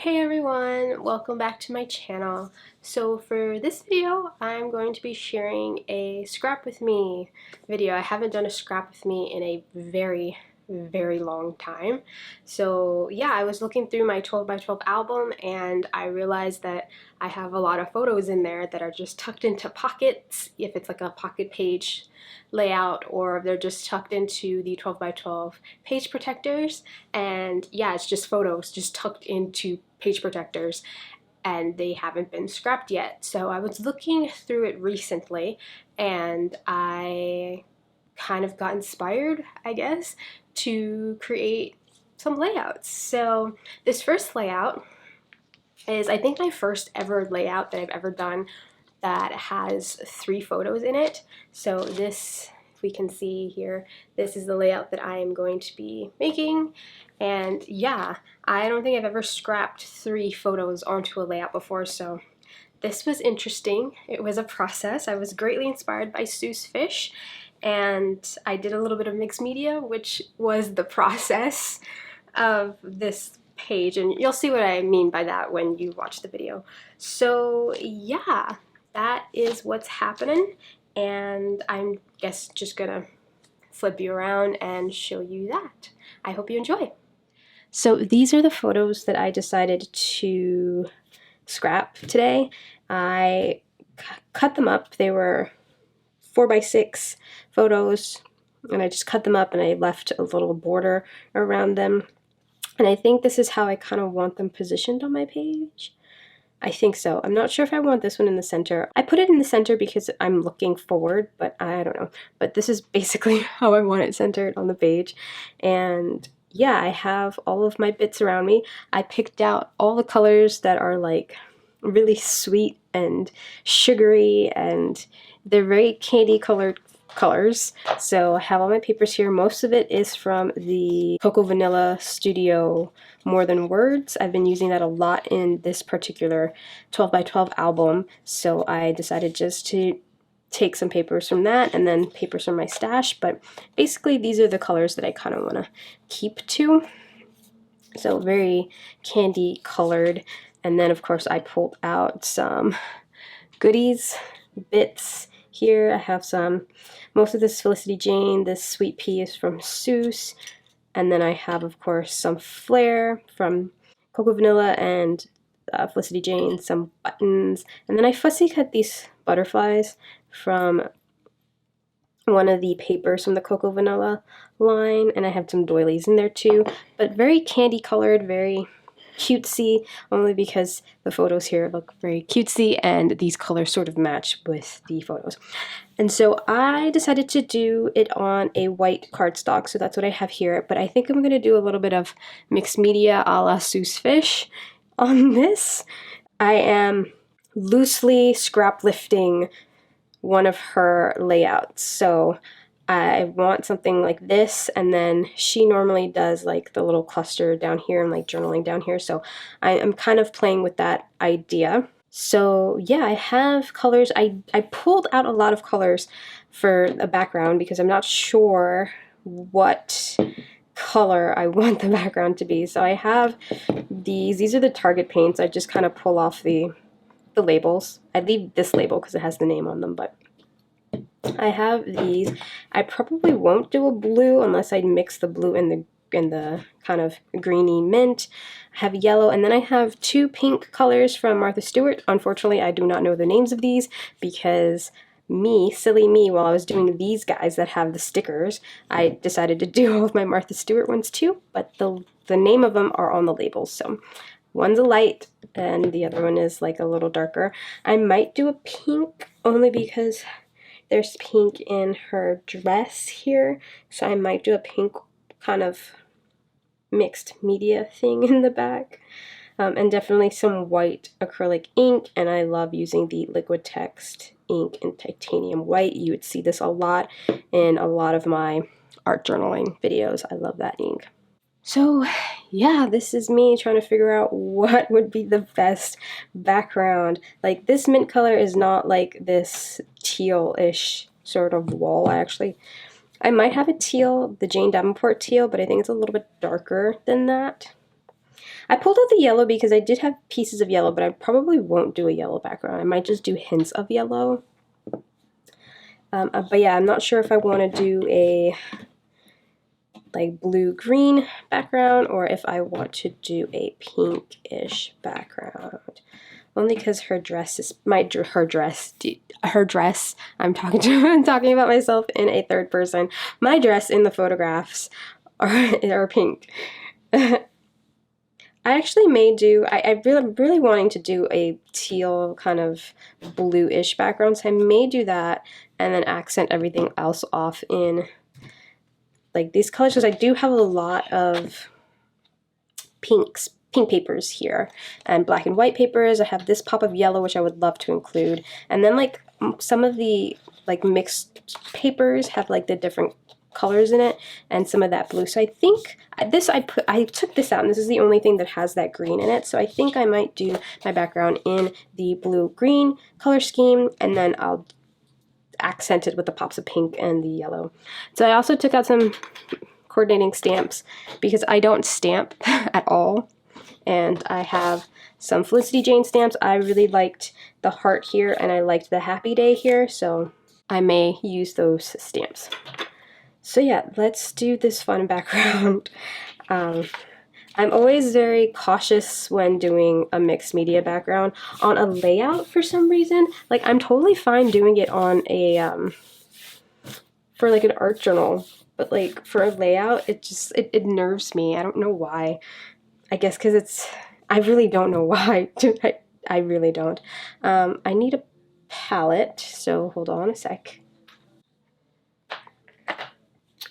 Hey everyone, welcome back to my channel. So for this video, I'm going to be sharing a scrap with me video. I haven't done a scrap with me in a very long time. So yeah, I was looking through my 12 by 12 album and I realized that I have a lot of photos in there that are just tucked into pockets, if it's like a pocket page layout, or they're just tucked into the 12 by 12 page protectors. And yeah, it's just photos just tucked into page protectors and they haven't been scrapped yet. So I was looking through it recently and I kind of got inspired, I guess, to create some layouts. So this first layout is, I think, my first ever layout that I've ever done that has 3 photos in it. So this, if we can see here, this is the layout that I am going to be making. And yeah, I don't think I've ever scrapped 3 photos onto a layout before, so this was interesting. It was a process. I was greatly inspired by Suse Fish, and I did a little bit of mixed media, which was the process of this page, and you'll see what I mean by that when you watch the video. So yeah, that is what's happening, and I'm guess just gonna flip you around and show you that. I hope you enjoy. So these are the photos that I decided to scrap today. I cut them up. They were 4x6 photos, and I just cut them up and I left a little border around them. And I think this is how I kind of want them positioned on my page. I think so. I'm not sure if I want this one in the center. I put it in the center because I'm looking forward, but I don't know. But this is basically how I want it centered on the page. And yeah, I have all of my bits around me. I picked out all the colors that are like really sweet and sugary, and they're very candy colored colors. So I have all my papers here. Most of it is from the Cocoa Vanilla Studio More Than Words. I've been using that a lot in this particular 12 by 12 album, so I decided just to take some papers from that and then papers from my stash. But basically these are the colors that I kind of want to keep to. So very candy colored. And then of course I pulled out some goodies, bits. Here I have most of this Felicity Jane, this sweet pea is from Seuss, and then I have, of course, some flair from Cocoa Vanilla and Felicity Jane, some buttons, and then I fussy cut these butterflies from one of the papers from the Cocoa Vanilla line, and I have some doilies in there too, but very candy colored, very cutesy, only because the photos here look very cutesy and these colors sort of match with the photos. And so I decided to do it on a white cardstock, so that's what I have here, but I think I'm going to do a little bit of mixed media a la Suse Fish on this. I am loosely scrap lifting one of her layouts, so I want something like this, and then she normally does like the little cluster down here and like journaling down here, so I'm kind of playing with that idea. So yeah, I have colors. I pulled out a lot of colors for a background because I'm not sure what color I want the background to be. So I have these are the Target paints. I just kind of pull off the labels. I leave this label because it has the name on them, but I have these. I probably won't do a blue unless I mix the blue and the kind of greeny mint. I have yellow, and then I have 2 pink colors from Martha Stewart. Unfortunately, I do not know the names of these because me, silly me, while I was doing these guys that have the stickers, I decided to do all of my Martha Stewart ones too, but the name of them are on the labels. So one's a light and the other one is like a little darker. I might do a pink only because there's pink in her dress here, so I might do a pink kind of mixed media thing in the back. And definitely some white acrylic ink, and I love using the liquid text ink in titanium white. You would see this a lot in a lot of my art journaling videos. I love that ink. So yeah, this is me trying to figure out what would be the best background. Like, this mint color is not like this teal-ish sort of wall. I might have a teal, the Jane Davenport teal, but I think it's a little bit darker than that. I pulled out the yellow because I did have pieces of yellow, but I probably won't do a yellow background. I might just do hints of yellow. But yeah, I'm not sure if I want to do a like blue-green background or if I want to do a pinkish background. Only because her dress is her dress. I'm talking about myself in a third person. My dress in the photographs are pink. I actually may do. I'm really wanting to do a teal kind of bluish background, so I may do that and then accent everything else off in like these colors, because I do have a lot of pink papers here and black and white papers. I have this pop of yellow, which I would love to include, and then like some of the like mixed papers have like the different colors in it and some of that blue. So I think I took this out and this is the only thing that has that green in it, so I think I might do my background in the blue-green color scheme and then I'll accent it with the pops of pink and the yellow. So I also took out some coordinating stamps because I don't stamp at all, and I have some Felicity Jane stamps. I really liked the heart here and I liked the happy day here, so I may use those stamps. So yeah, let's do this fun background. I'm always very cautious when doing a mixed media background on a layout for some reason. Like I'm totally fine doing it on a for like an art journal, but like for a layout it nerves me. I don't know why. I guess because I really don't know why. I really don't. I need a palette, so hold on a sec.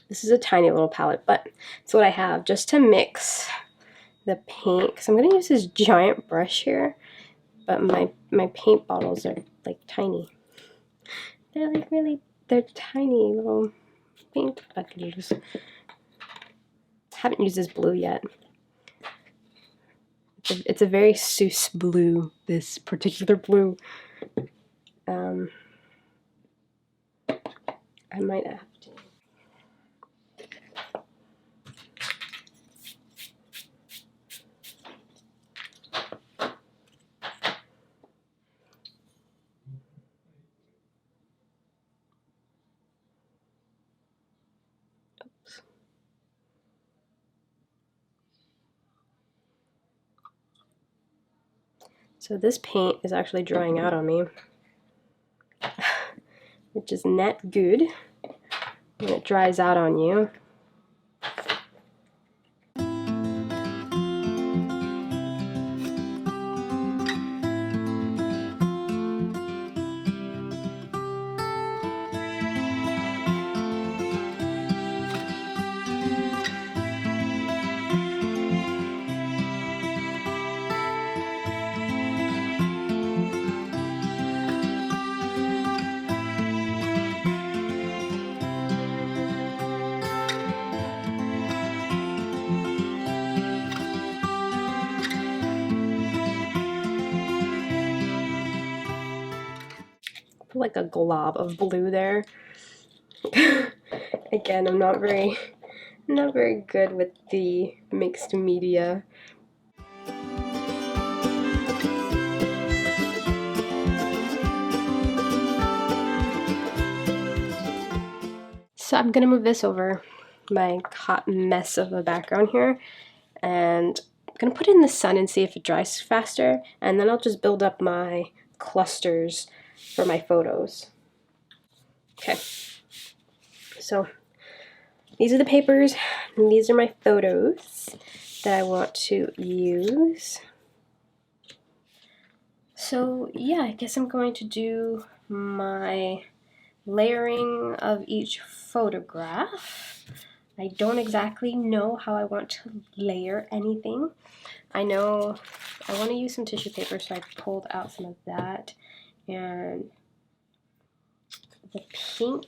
This is a tiny little palette, but it's what I have just to mix the paint, because I'm going to use this giant brush here, but my paint bottles are like tiny. They're like they're tiny little paint buckets. Haven't used this blue yet. It's a very Suse blue, this particular blue. I might have to. Oops. So this paint is actually drying out on me, which is not good when it dries out on you. Like a glob of blue there. Again, I'm not very good with the mixed media. So I'm gonna move this over my hot mess of a background here, and I'm gonna put it in the sun and see if it dries faster, and then I'll just build up my clusters for my photos. Okay, so these are the papers, and these are my photos that I want to use. So yeah, I guess I'm going to do my layering of each photograph. I don't exactly know how I want to layer anything. I know I want to use some tissue paper, so I pulled out some of that, and the pink.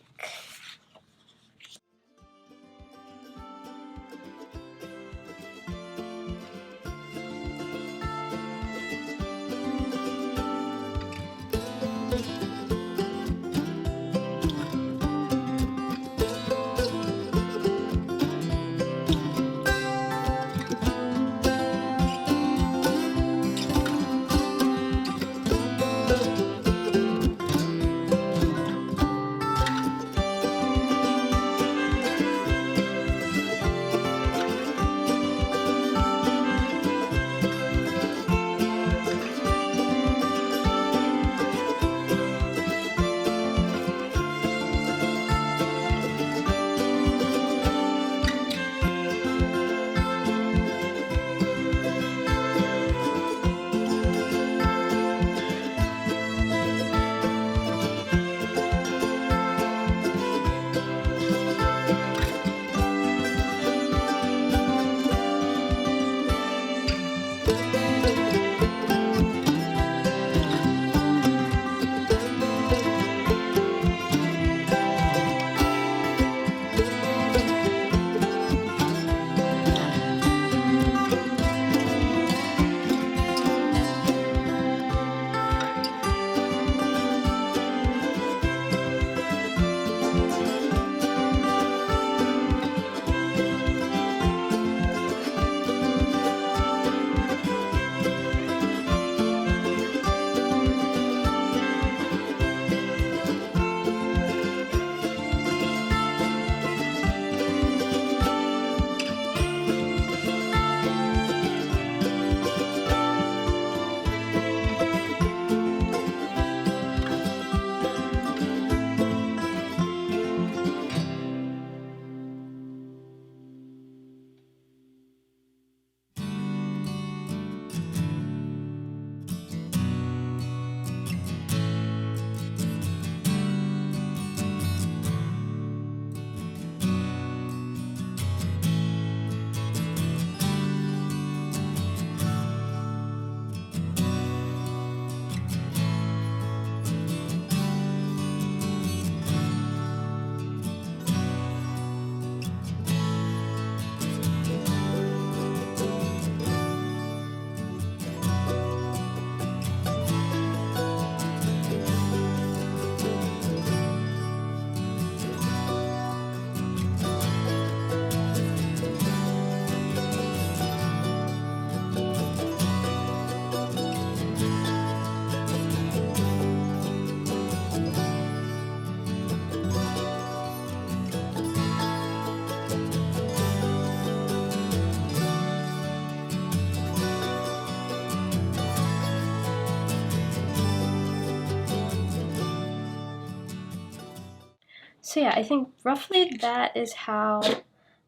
So yeah, I think roughly that is how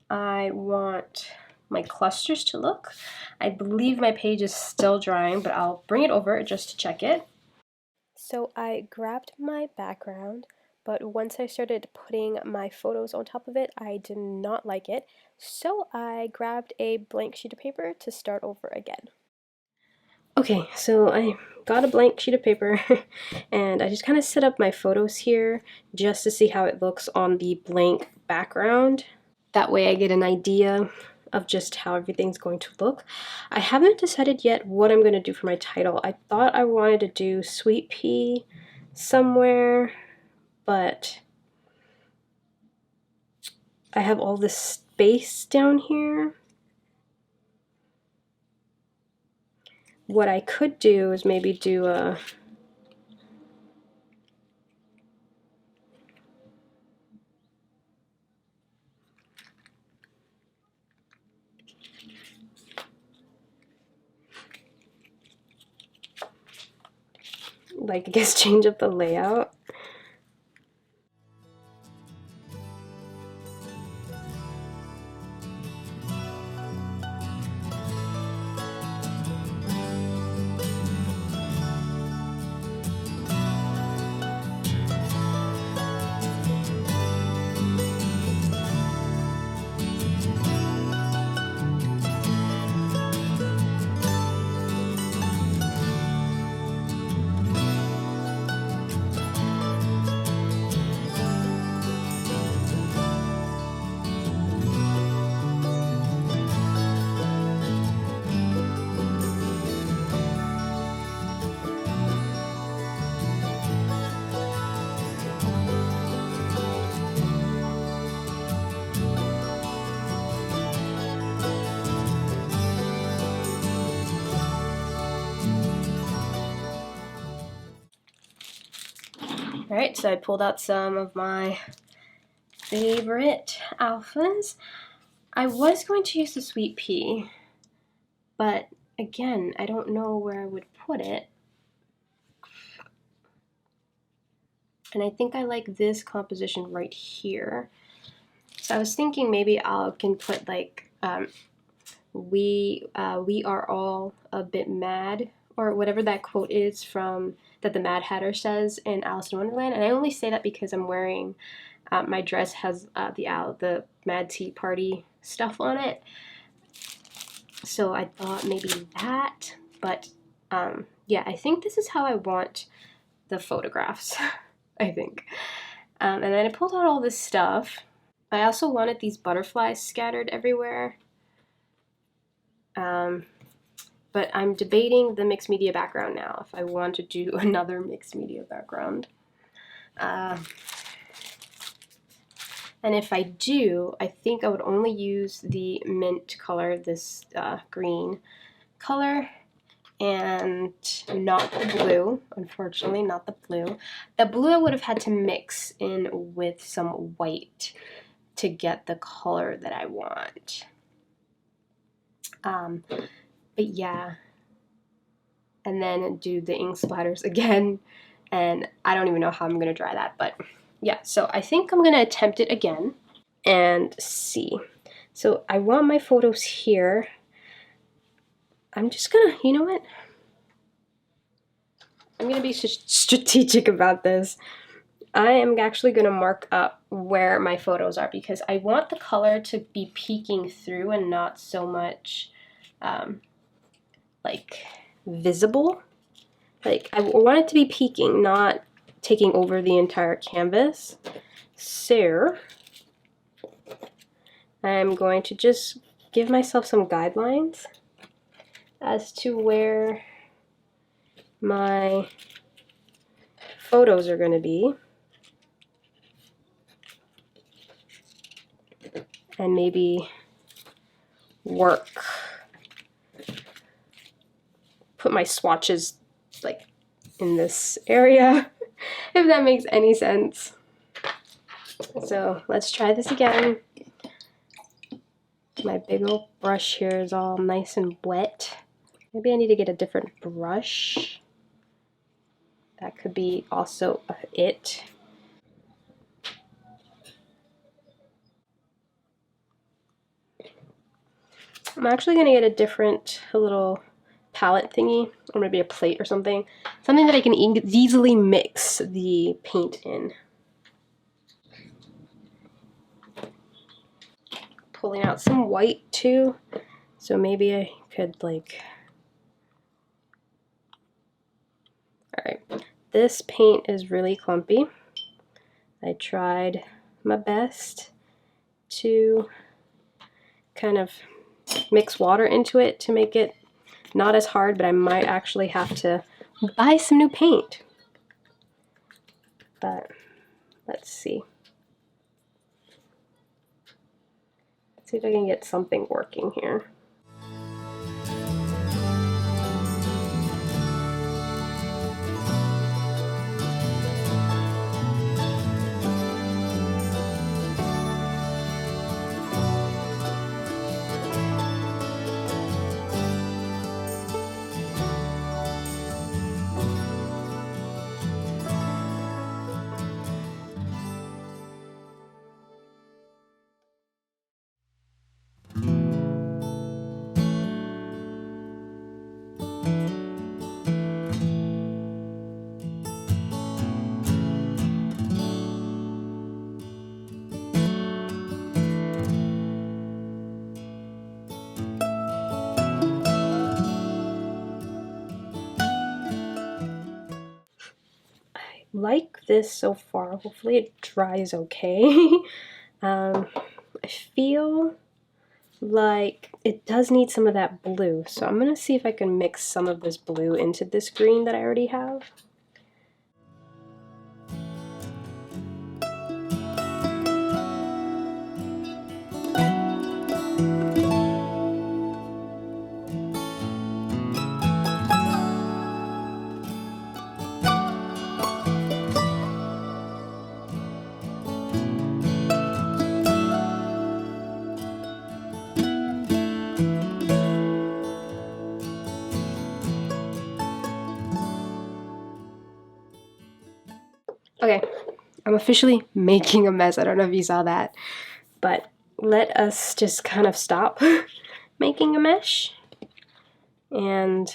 I want my clusters to look. I believe my page is still drying, but I'll bring it over just to check it. So I grabbed my background, but once I started putting my photos on top of it, I did not like it. So I grabbed a blank sheet of paper to start over again. Okay, so I got a blank sheet of paper and I just kind of set up my photos here just to see how it looks on the blank background. That way I get an idea of just how everything's going to look. I haven't decided yet what I'm going to do for my title. I thought I wanted to do Sweet Pea somewhere, but I have all this space down here. What I could do is maybe do a like, I guess change up the layout. Alright, so I pulled out some of my favorite alphas. I was going to use the Sweet Pea, but again, I don't know where I would put it. And I think I like this composition right here. So I was thinking maybe I can put like we are all a bit mad, or whatever that quote is from that the Mad Hatter says in Alice in Wonderland. And I only say that because I'm wearing my dress has the Mad Tea Party stuff on it. So I thought maybe that, but yeah, I think this is how I want the photographs. I think. And then I pulled out all this stuff. I also wanted these butterflies scattered everywhere. But I'm debating the mixed media background now, if I want to do another mixed media background. And if I do, I think I would only use the mint color, this green color, and not the blue, unfortunately, not the blue. The blue I would have had to mix in with some white to get the color that I want. But yeah, and then do the ink splatters again, and I don't even know how I'm gonna dry that, but yeah, so I think I'm gonna attempt it again and see. So I want my photos here. I'm just gonna, you know what? I'm gonna be strategic about this. I am actually gonna mark up where my photos are because I want the color to be peeking through and not so much like visible. Like I want it to be peeking, not taking over the entire canvas. So I'm going to just give myself some guidelines as to where my photos are going to be, and maybe put my swatches like in this area, if that makes any sense. So let's try this again. My big old brush here is all nice and wet. Maybe I need to get a different brush. That could be also it. I'm actually going to get a little palette thingy, or maybe a plate or something. Something that I can easily mix the paint in. Pulling out some white too, so maybe I could like... Alright, this paint is really clumpy. I tried my best to kind of mix water into it to make it not as hard, but I might actually have to buy some new paint. But let's see. Let's see if I can get something working here. Like this so far. Hopefully it dries okay. I feel like it does need some of that blue, so I'm gonna see if I can mix some of this blue into this green that I already have. Okay, I'm officially making a mess. I don't know if you saw that, but let us just kind of stop making a mesh and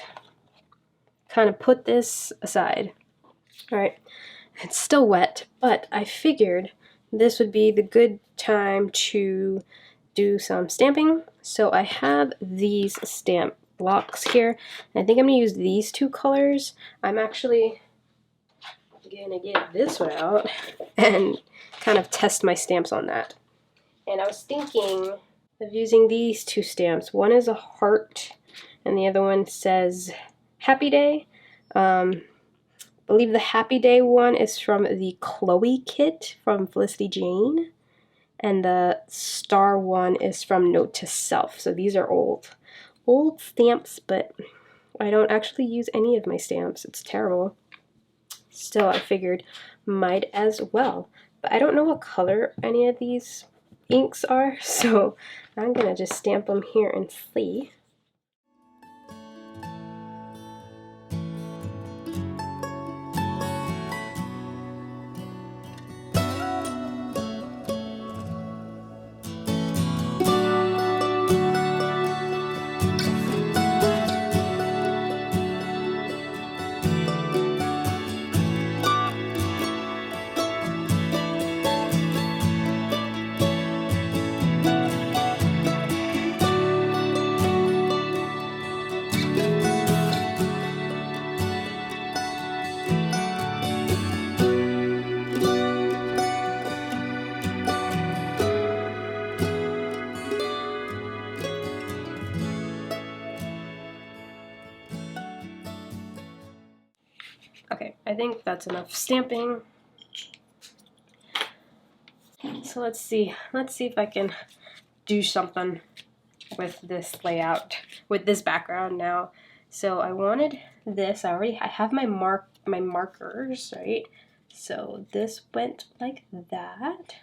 kind of put this aside. Alright, it's still wet, but I figured this would be the good time to do some stamping. So I have these stamp blocks here, and I think I'm going to use these two colors. I'm actually gonna get this one out and kind of test my stamps on that. And I was thinking of using these two stamps. One is a heart and the other one says Happy Day. I believe the Happy Day one is from the Chloe kit from Felicity Jane, and the star one is from Note to Self. So these are old stamps, but I don't actually use any of my stamps. It's terrible. Still, I figured might as well. But I don't know what color any of these inks are, so I'm gonna just stamp them here and see. Okay, I think that's enough stamping. So let's see if I can do something with this layout, with this background now. So I wanted this, I have my markers, right? So this went like that.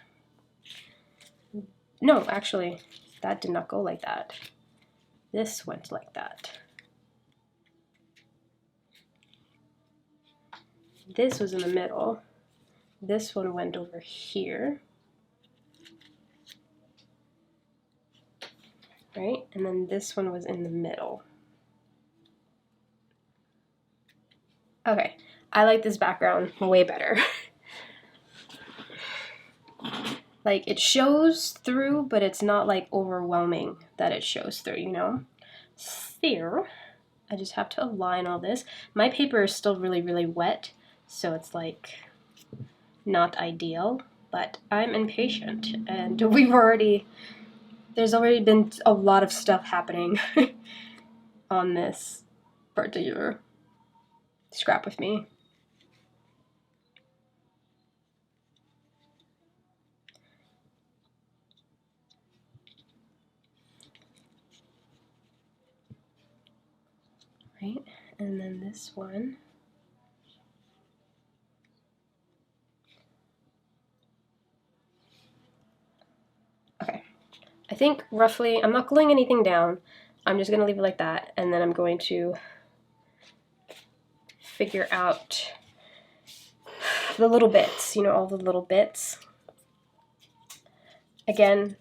No, actually, that did not go like that. This went like that. This was in the middle. This one went over here. right? And then this one was in the middle. Okay, I like this background way better. Like, it shows through, but it's not like overwhelming that it shows through, you know? So, I just have to align all this. My paper is still really, really wet, so it's like not ideal, but I'm impatient, and there's already been a lot of stuff happening on this particular scrap with me. Right, and then this one. Okay, I think roughly, I'm not gluing anything down. I'm just gonna leave it like that, and then I'm going to figure out the little bits, you know, all the little bits. Again,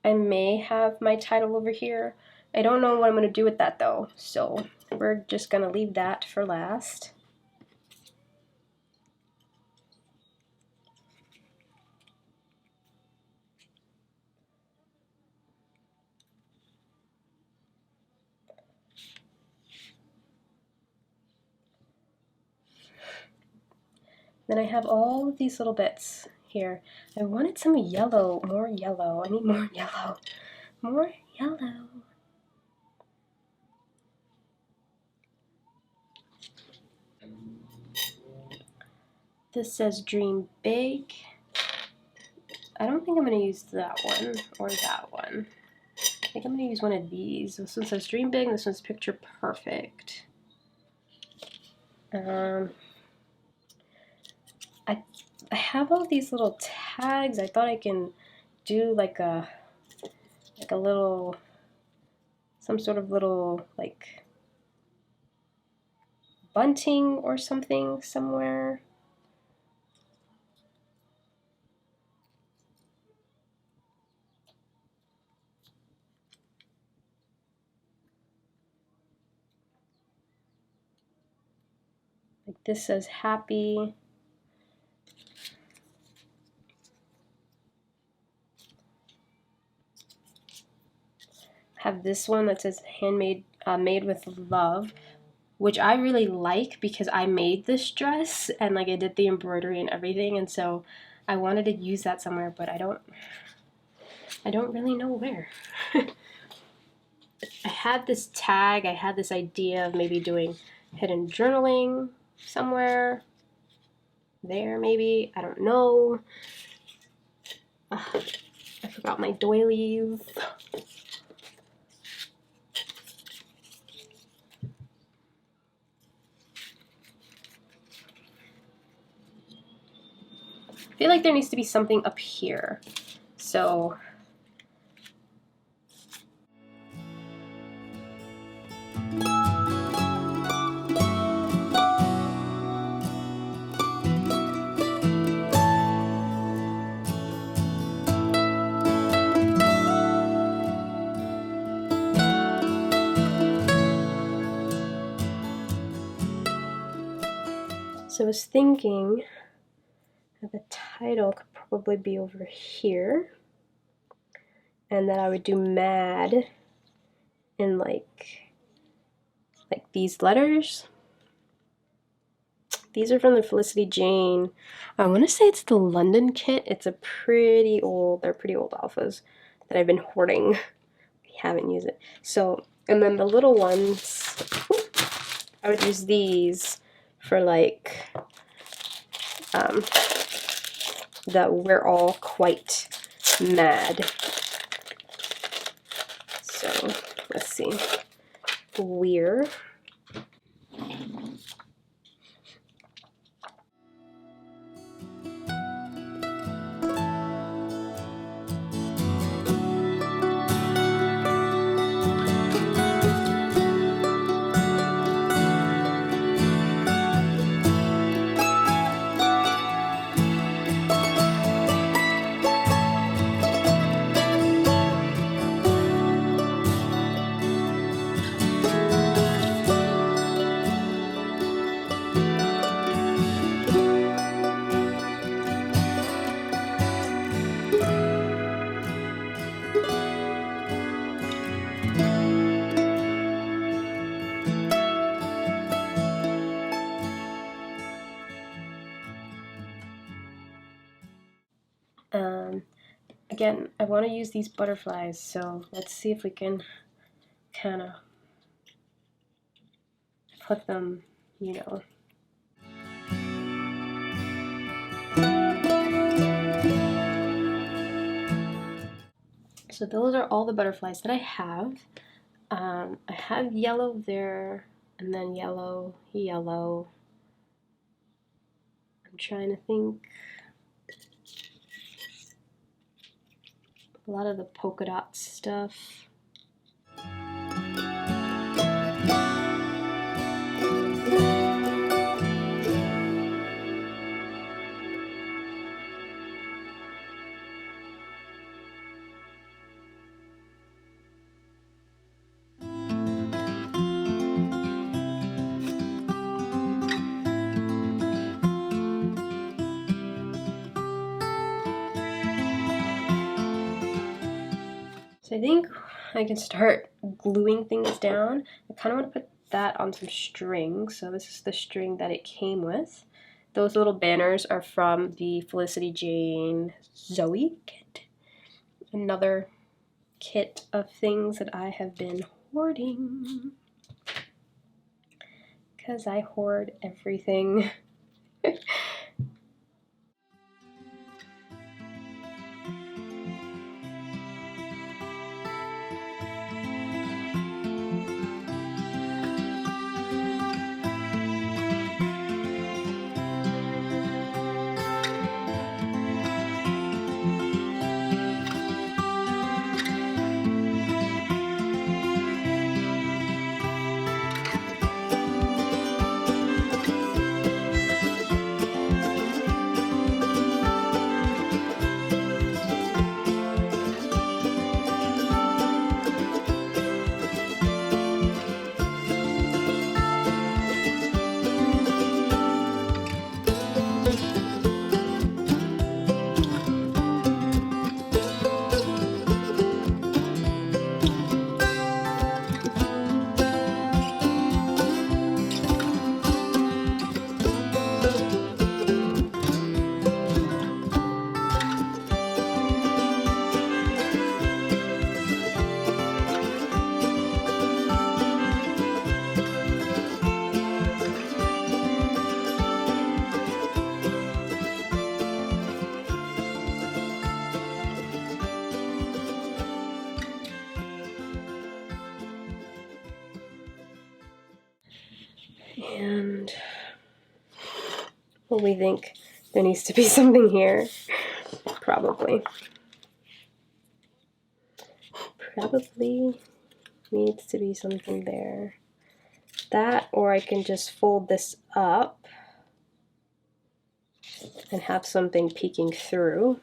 I may have my title over here. I don't know what I'm going to do with that though, so we're just going to leave that for last. Then I have all of these little bits here. I wanted some yellow, more yellow. I need more yellow. More yellow. This says dream big. I don't think I'm going to use that one or that one. I think I'm going to use one of these. This one says dream big, this one's picture perfect. I have all these little tags. I thought I can do like a little, some sort of little like bunting or something somewhere. Like this says happy. Have this one that says handmade, made with love, which I really like because I made this dress and like I did the embroidery and everything, and so I wanted to use that somewhere, but I don't really know where. I had this tag, I had this idea of maybe doing hidden journaling somewhere there, maybe, I don't know. I forgot my doilies. I feel like there needs to be something up here. So I was thinking the title could probably be over here, and that I would do mad in like these letters. These are from the Felicity Jane. I want to say it's the London kit. It's a pretty old, they're pretty old alphas that I've been hoarding. I haven't used it. So, and then the little ones, I would use these for like that we're all quite mad. So let's see. We're again, I want to use these butterflies, so let's see if we can kind of put them, you know. So those are all the butterflies that I have. I have yellow there, and then yellow, yellow. I'm trying to think. A lot of the polka dot stuff. So I think I can start gluing things down. I kind of want to put that on some string. So this is the string that it came with. Those little banners are from the Felicity Jane Zoe kit. Another kit of things that I have been hoarding. Because I hoard everything. And well, we think there needs to be something here. Probably needs to be something there. That, or I can just fold this up and have something peeking through.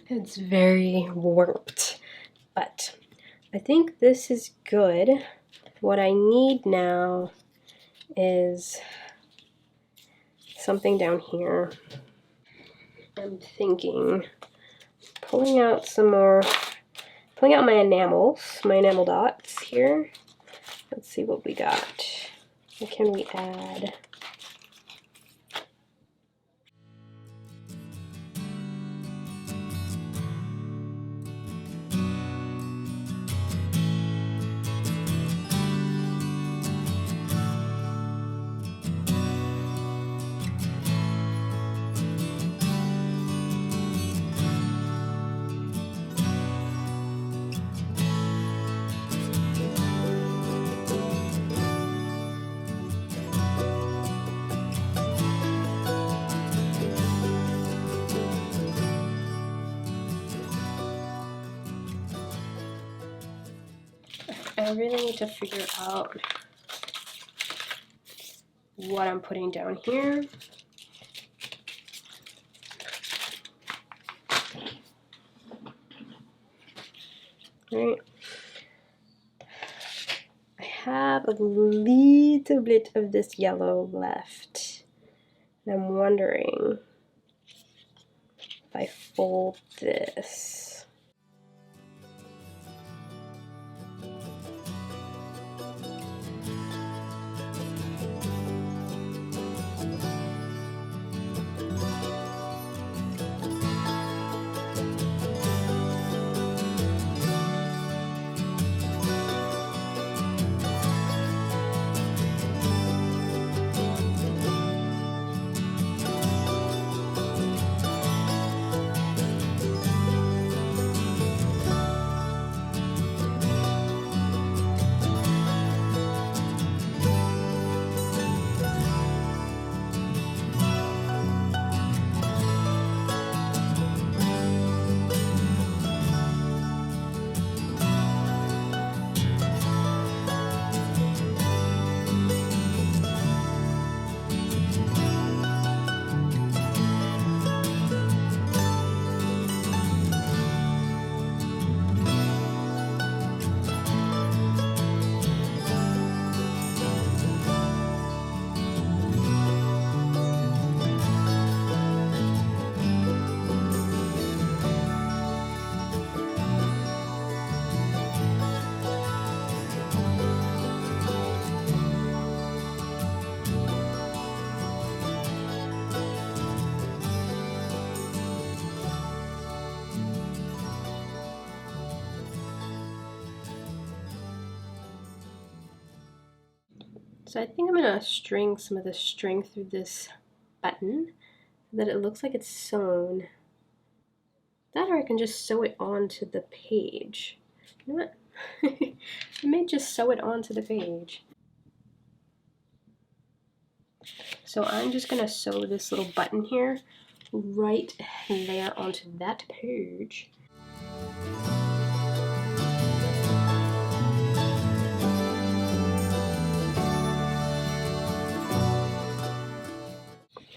It's very warped, but I think this is good. What I need now is something down here. I'm thinking pulling out my enamels, my enamel dots here. Let's see what we got. What can we add? I really need to figure out what I'm putting down here. Right. I have a little bit of this yellow left. And I'm wondering if I fold this. So I think I'm gonna string some of the string through this button so that it looks like it's sewn. That, or I can just sew it onto the page. You know what? I may just sew it onto the page. So I'm just gonna sew this little button here right there onto that page.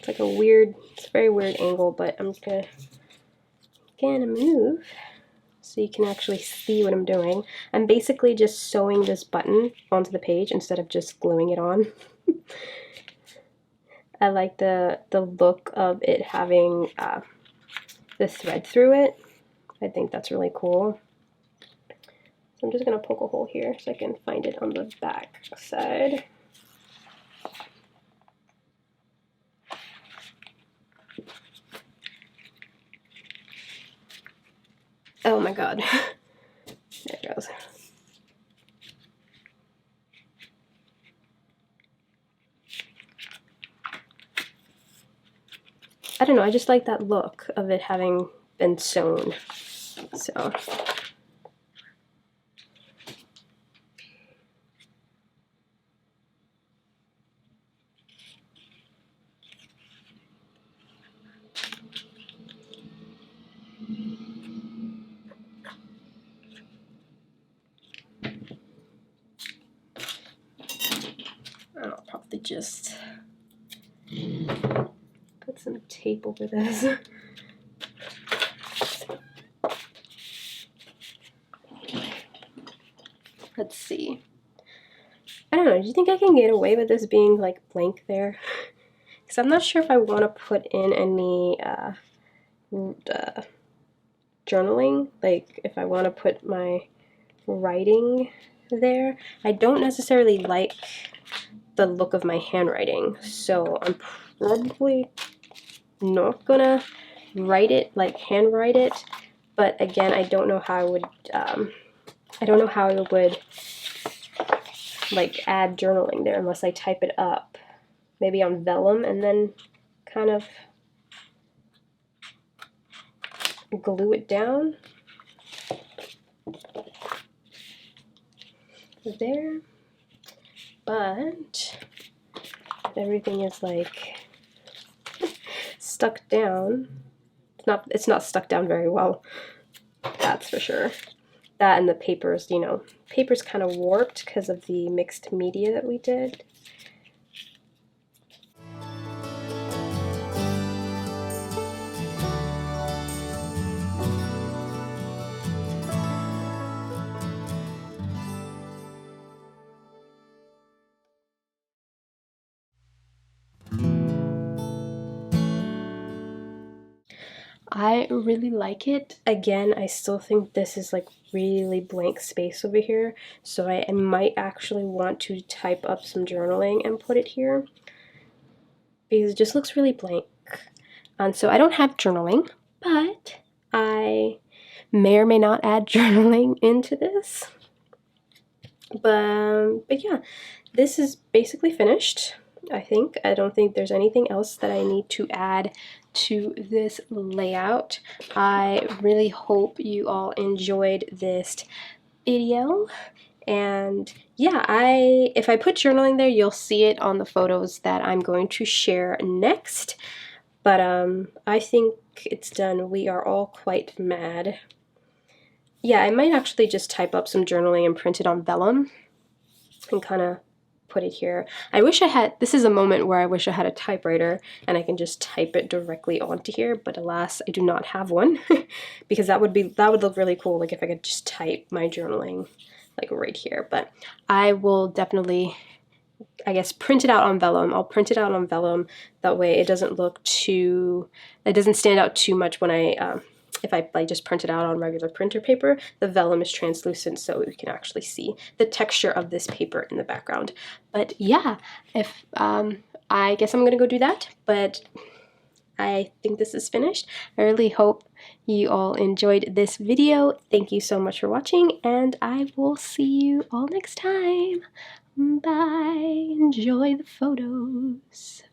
It's like it's a very weird angle, but I'm just gonna move so you can actually see what I'm doing. I'm basically just sewing this button onto the page instead of just gluing it on. I like the look of it having the thread through it. I think that's really cool. So I'm just gonna poke a hole here so I can find it on the back side. Oh my god. There it goes. I don't know, I just like that look of it having been sewn. So I'll probably just put some tape over this. Let's see. I don't know, do you think I can get away with this being like blank there? Because I'm not sure if I want to put in any journaling, like if I want to put my writing there. I don't necessarily like the look of my handwriting. So I'm probably not gonna write it, like handwrite it, but again, I don't know how I would like add journaling there unless I type it up, maybe on vellum and then kind of glue it down there. But everything is like stuck down. It's not stuck down very well, that's for sure. That and the papers, you know, paper's kind of warped because of the mixed media that we did. I really like it. Again, I still think this is like really blank space over here, so I might actually want to type up some journaling and put it here because it just looks really blank. And so I don't have journaling, but I may or may not add journaling into this. But yeah, this is basically finished, I think. I don't think there's anything else that I need to add to this layout. I really hope you all enjoyed this video. And yeah, if I put journaling there, you'll see it on the photos that I'm going to share next. But I think it's done. We are all quite mad. Yeah, I might actually just type up some journaling and print it on vellum and kind of put it here. I wish I had, this is a moment where I wish I had a typewriter and I can just type it directly onto here, but alas, I do not have one because that would look really cool, like if I could just type my journaling like right here. But I will definitely, I guess, print it out on vellum. I'll print it out on vellum, that way it doesn't look too, it doesn't stand out too much when I if I just print it out on regular printer paper. The vellum is translucent, so we can actually see the texture of this paper in the background. But yeah, if I guess I'm gonna go do that, but I think this is finished. I really hope you all enjoyed this video. Thank you so much for watching, and I will see you all next time. Bye. Enjoy the photos.